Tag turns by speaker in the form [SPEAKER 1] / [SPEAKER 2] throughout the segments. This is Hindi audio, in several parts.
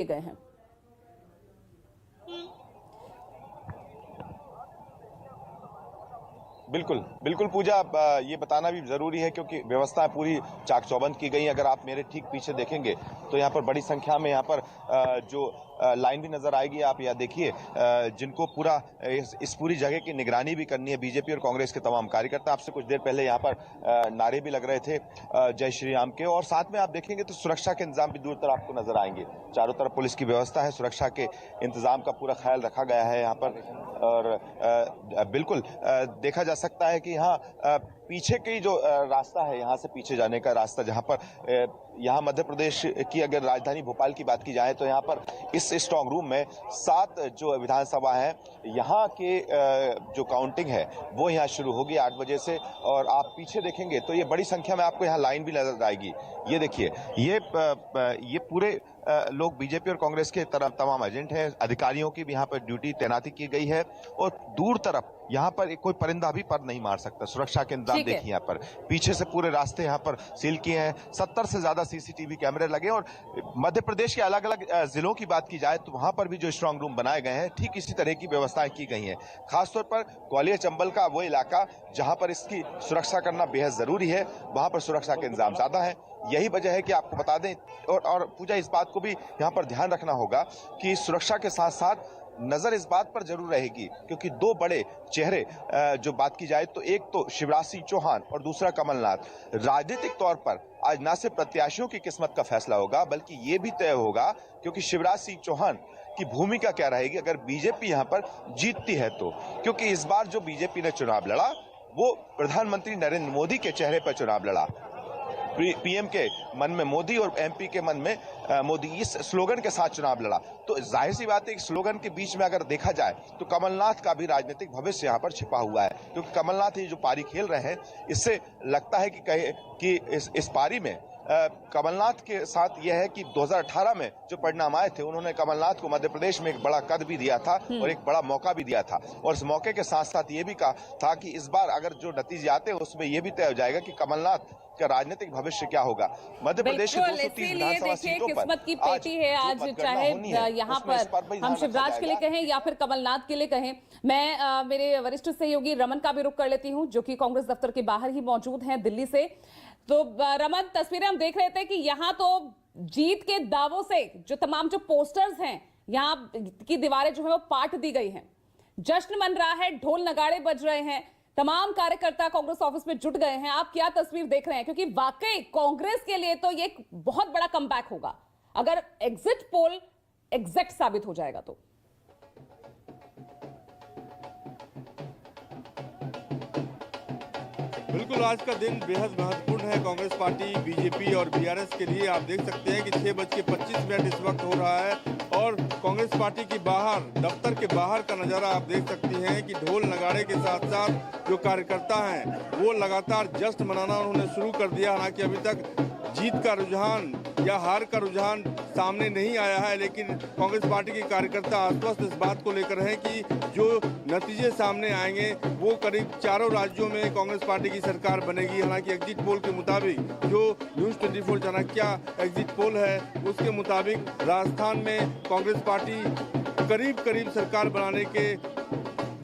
[SPEAKER 1] गए हैं।
[SPEAKER 2] बिल्कुल बिल्कुल पूजा, ये बताना भी जरूरी है क्योंकि व्यवस्था पूरी चाक चौबंद की गई। अगर आप मेरे ठीक पीछे देखेंगे तो यहाँ पर बड़ी संख्या में यहाँ पर जो लाइन भी नजर आएगी। आप यहाँ देखिए, जिनको पूरा इस पूरी जगह की निगरानी भी करनी है बीजेपी और कांग्रेस के तमाम कार्यकर्ता। आपसे कुछ देर पहले यहाँ पर नारे भी लग रहे थे जय श्री राम के, और साथ में आप देखेंगे तो सुरक्षा के इंतजाम भी दूर तरफ आपको नजर आएंगे। चारों तरफ पुलिस की व्यवस्था है, सुरक्षा के इंतजाम का पूरा ख्याल रखा गया है यहाँ पर। और बिल्कुल देखा जा सकता है कि यहाँ पीछे की जो रास्ता है, यहाँ से पीछे जाने का रास्ता, जहाँ पर यहाँ मध्य प्रदेश की अगर राजधानी भोपाल की बात की जाए तो यहाँ पर इस स्ट्रांग रूम में 7 जो विधानसभा है, यहाँ के जो काउंटिंग है वो यहाँ शुरू होगी 8 बजे से। और आप पीछे देखेंगे तो ये बड़ी संख्या में आपको यहाँ लाइन भी नजर आएगी। ये देखिए, ये पूरे लोग बीजेपी और कांग्रेस के तरफ तमाम एजेंट हैं। अधिकारियों की भी यहाँ पर ड्यूटी तैनाती की गई है और दूर तरफ यहाँ पर कोई परिंदा भी पर नहीं मार सकता। सुरक्षा के इंतजाम देखिए, यहाँ पर पीछे से पूरे रास्ते यहाँ पर सील किए हैं। 70 से ज्यादा सीसीटीवी कैमरे लगे। और मध्य प्रदेश के अलग अलग जिलों की बात की जाए तो वहां पर भी जो स्ट्रांग रूम बनाए गए हैं, ठीक इसी तरह की व्यवस्थाएं की गई हैं। खासतौर पर ग्वालियर चंबल का वो इलाका जहां पर इसकी सुरक्षा करना बेहद जरूरी है, वहां पर सुरक्षा के इंतजाम ज्यादा है। यही वजह है कि आपको बता दें, और पूजा इस बात को भी यहाँ पर ध्यान रखना होगा कि सुरक्षा के साथ साथ नजर इस बात पर जरूर रहेगी क्योंकि 2 बड़े चेहरे जो बात की जाए तो एक तो शिवराज सिंह चौहान और दूसरा कमलनाथ। राजनीतिक तौर पर आज न सिर्फ प्रत्याशियों की किस्मत का फैसला होगा बल्कि ये भी तय होगा क्योंकि शिवराज सिंह चौहान की भूमिका क्या रहेगी अगर बीजेपी यहाँ पर जीतती है तो। क्योंकि इस बार जो बीजेपी ने चुनाव लड़ा वो प्रधानमंत्री नरेंद्र मोदी के चेहरे पर चुनाव लड़ा। पीएम के मन में मोदी और एमपी के मन में मोदी, इस स्लोगन के साथ चुनाव लड़ा। तो जाहिर सी बात है कि स्लोगन के बीच में अगर देखा जाए तो कमलनाथ का भी राजनीतिक भविष्य यहाँ पर छिपा हुआ है। क्योंकि कमलनाथ ये जो पारी खेल रहे हैं, इससे लगता है कि इस पारी में कमलनाथ के साथ यह है कि 2018 में जो परिणाम आए थे, उन्होंने कमलनाथ को मध्य प्रदेश में एक बड़ा कद भी दिया था और एक बड़ा मौका भी दिया था। और इस मौके के साथ साथ ये भी कहा था कि इस बार अगर जो नतीजे आते हैं उसमें यह भी तय हो जाएगा कि कमलनाथ का राजनीतिक भविष्य क्या होगा। मध्य प्रदेश के 230 विधानसभा सीटों पर
[SPEAKER 1] किस्मत की पेटी है आज, चाहे यहाँ पर हम शिवराज के लिए कहें या फिर कमलनाथ के लिए कहें। मैं मेरे वरिष्ठ सहयोगी रमन का भी रुख कर लेती हूँ जो कि कांग्रेस दफ्तर के बाहर ही मौजूद हैं दिल्ली से। तो रमन, तस्वीरें हम देख रहे थे कि यहाँ तो जीत के दावों से जो तमाम जो पोस्टर्स हैं, यहाँ की दीवारें जो है वो पाट दी गई हैं। जश्न मन रहा है, ढोल नगाड़े बज रहे हैं, तमाम कार्यकर्ता कांग्रेस ऑफिस में जुट गए हैं। आप क्या तस्वीर देख रहे हैं? क्योंकि वाकई कांग्रेस के लिए तो ये एक बहुत बड़ा कमबैक होगा अगर एग्जिट पोल एग्जैक्ट साबित हो जाएगा तो।
[SPEAKER 3] बिल्कुल, आज का दिन बेहद महत्वपूर्ण है कांग्रेस पार्टी, बीजेपी और बीआरएस के लिए। आप देख सकते हैं कि 6:25 इस वक्त हो रहा है और कांग्रेस पार्टी की बाहर, दफ्तर के बाहर का नज़ारा आप देख सकती हैं कि ढोल नगाड़े के साथ साथ जो कार्यकर्ता हैं वो लगातार जश्न मनाना उन्होंने शुरू कर दिया। हालांकि अभी तक जीत का रुझान या हार का रुझान सामने नहीं आया है, लेकिन कांग्रेस पार्टी के कार्यकर्ता आश्वस्त इस बात को लेकर हैं कि जो नतीजे सामने आएंगे वो करीब चारों राज्यों में कांग्रेस पार्टी की सरकार बनेगी। हालांकि एग्जिट पोल के मुताबिक, जो न्यूज़ 24 चाणक्य एग्जिट पोल है उसके मुताबिक राजस्थान में कांग्रेस पार्टी करीब करीब सरकार बनाने के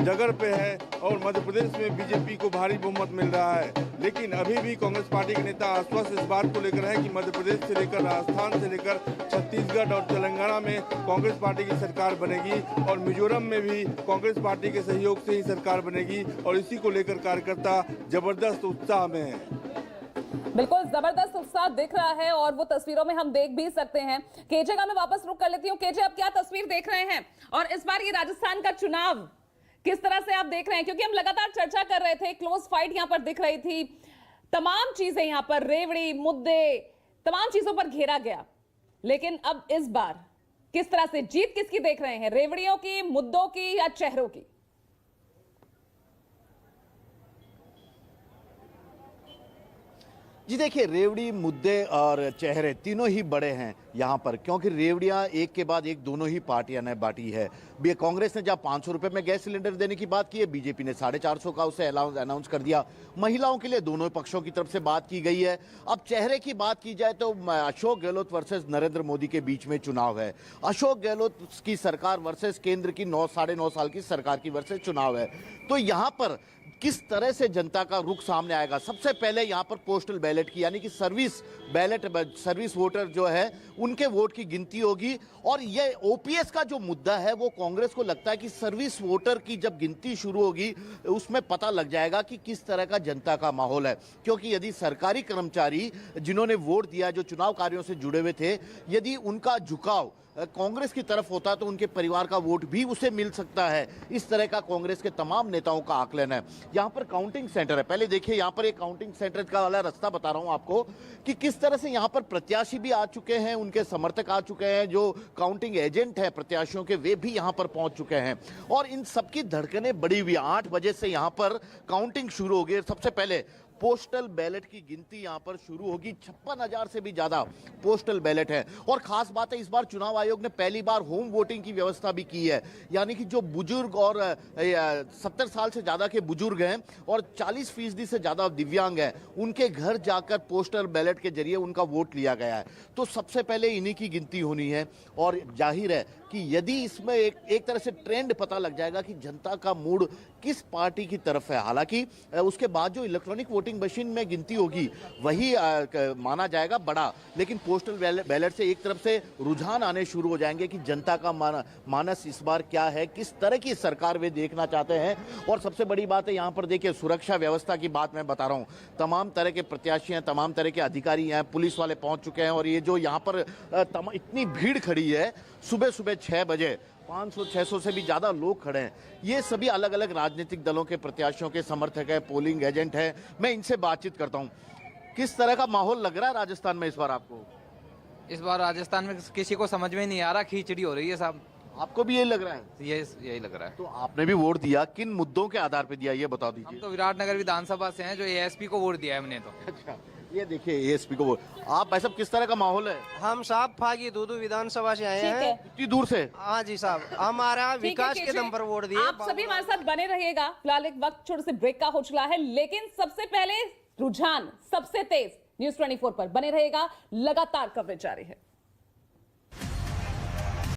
[SPEAKER 3] जगह पे है और मध्य प्रदेश में बीजेपी को भारी बहुमत मिल रहा है। लेकिन अभी भी कांग्रेस पार्टी के नेता आश्वस्त इस बात को लेकर हैं कि मध्य प्रदेश से लेकर राजस्थान से लेकर छत्तीसगढ़ और तेलंगाना में कांग्रेस पार्टी की सरकार बनेगी और मिजोरम में भी कांग्रेस पार्टी के सहयोग से ही सरकार बनेगी। और इसी को लेकर कार्यकर्ता जबरदस्त उत्साह में है।
[SPEAKER 1] बिल्कुल जबरदस्त उत्साह दिख रहा है और वो तस्वीरों में हम देख भी सकते हैं। केजे का मैं वापस रुक कर लेती हूँ। केजे, अब क्या तस्वीर देख रहे हैं और इस बार ये राजस्थान का चुनाव किस तरह से आप देख रहे हैं? क्योंकि हम लगातार चर्चा कर रहे थे, क्लोज फाइट यहां पर दिख रही थी, तमाम चीजें यहां पर रेवड़ी मुद्दे तमाम चीजों पर घेरा गया। लेकिन अब इस बार किस तरह से जीत किसकी देख रहे हैं? रेवड़ियों की, मुद्दों की या चेहरों की?
[SPEAKER 4] जी देखिए, रेवड़ी, मुद्दे और चेहरे तीनों ही बड़े हैं यहाँ पर, क्योंकि रेवड़ियाँ एक के बाद एक दोनों ही पार्टियां ने बांटी है। कांग्रेस ने जब 500 रुपए में गैस सिलेंडर देने की बात की है, बीजेपी ने 450 का उसे अनाउंस कर दिया। महिलाओं के लिए दोनों पक्षों की तरफ से बात की गई है। अब चेहरे की बात की जाए तो अशोक गहलोत वर्सेस नरेंद्र मोदी के बीच में चुनाव है। अशोक गहलोत की सरकार वर्सेस केंद्र की 9-9.5 साल की सरकार की वर्सेस चुनाव है। तो यहाँ पर किस तरह से जनता का रुख सामने आएगा? सबसे पहले यहाँ पर पोस्टल बैलेट की, यानी कि सर्विस वोटर जो है उनके वोट की गिनती होगी। और ये ओपीएस का जो मुद्दा है वो कांग्रेस को लगता है कि सर्विस वोटर की जब गिनती शुरू होगी उसमें पता लग जाएगा कि किस तरह का जनता का माहौल है। क्योंकि यदि सरकारी कर्मचारी जिन्होंने वोट दिया, जो चुनाव कार्यों से जुड़े हुए थे, यदि उनका झुकाव कांग्रेस की तरफ होता तो उनके परिवार का वोट भी उसे मिल सकता है। इस तरह का कांग्रेस के तमाम नेताओं का आकलन है। यहाँ पर काउंटिंग सेंटर है, पहले देखिए यहाँ पर एक काउंटिंग सेंटर का वाला रास्ता बता रहा हूँ आपको कि किस तरह से यहाँ पर प्रत्याशी भी आ चुके हैं, उनके समर्थक आ चुके हैं, जो काउंटिंग एजेंट है प्रत्याशियों के वे भी यहाँ पर पहुंच चुके हैं। और इन सबकी धड़कनें बढ़ी हुई। 8 बजे से यहाँ पर काउंटिंग शुरू हो गई। सबसे पहले पोस्टल बैलेट की गिनती यहां पर शुरू होगी। 56,000 से भी ज्यादा पोस्टल बैलेट है। और खास बात है, इस बार चुनाव आयोग ने पहली बार होम वोटिंग की व्यवस्था भी की है, यानी कि जो बुजुर्ग और 70 साल से ज्यादा के बुजुर्ग हैं और 40% से ज्यादा दिव्यांग हैं, उनके घर जाकर पोस्टल बैलेट के जरिए उनका वोट लिया गया है। तो सबसे पहले इन्हीं की गिनती होनी है। और जाहिर है कि यदि इसमें एक तरह से ट्रेंड पता लग जाएगा कि जनता का मूड किस पार्टी की तरफ है। हालांकि उसके बाद जो इलेक्ट्रॉनिक वोटिंग मशीन में गिनती होगी वही माना जाएगा बड़ा, लेकिन पोस्टल बैलेट से एक तरफ से रुझान आने शुरू हो जाएंगे कि जनता का मानस इस बार क्या है, किस तरह की सरकार वे देखना चाहते हैं। और सबसे बड़ी बात है यहाँ पर देखिए, सुरक्षा व्यवस्था की बात मैं बता रहा हूँ। तमाम तरह के प्रत्याशी हैं, तमाम तरह के अधिकारी हैं, पुलिस वाले पहुंच चुके हैं। और ये जो यहाँ पर इतनी भीड़ खड़ी है, सुबह 6 बजे 500-600 से भी ज्यादा लोग खड़े हैं। ये सभी अलग अलग राजनीतिक दलों के प्रत्याशियों के समर्थक है, पोलिंग एजेंट है। मैं इनसे बातचीत करता हूं। किस तरह का माहौल लग रहा है राजस्थान में इस बार आपको?
[SPEAKER 5] इस बार राजस्थान में किसी को समझ में नहीं आ रहा, खिचड़ी हो रही है साहब।
[SPEAKER 4] आपको भी यही लग रहा है?
[SPEAKER 5] यही लग रहा है।
[SPEAKER 4] तो आपने भी वोट दिया, किन मुद्दों के आधार पर दिया ये बता दीजिए।
[SPEAKER 5] हम तो विराटनगर विधानसभा से हैं, जो एएसपी को वोट दिया है हमने। तो
[SPEAKER 4] अच्छा, ये देखिए एएसपी को वोट। आप भाई साहब किस तरह का माहौल है?
[SPEAKER 6] हम साहब फागी दूदू विधानसभा से आए हैं।
[SPEAKER 4] इतनी दूर से?
[SPEAKER 6] हाँ जी साहब, हमारा विकास के दम पर वोट दिए।
[SPEAKER 1] आप सभी हमारे साथ बने रहिएगा। फिलहाल एक वक्त छोटे से ब्रेक का हो चुका है, लेकिन सबसे पहले रुझान सबसे तेज न्यूज़ 24 पर बने रहेगा। लगातार कवरेज जारी है।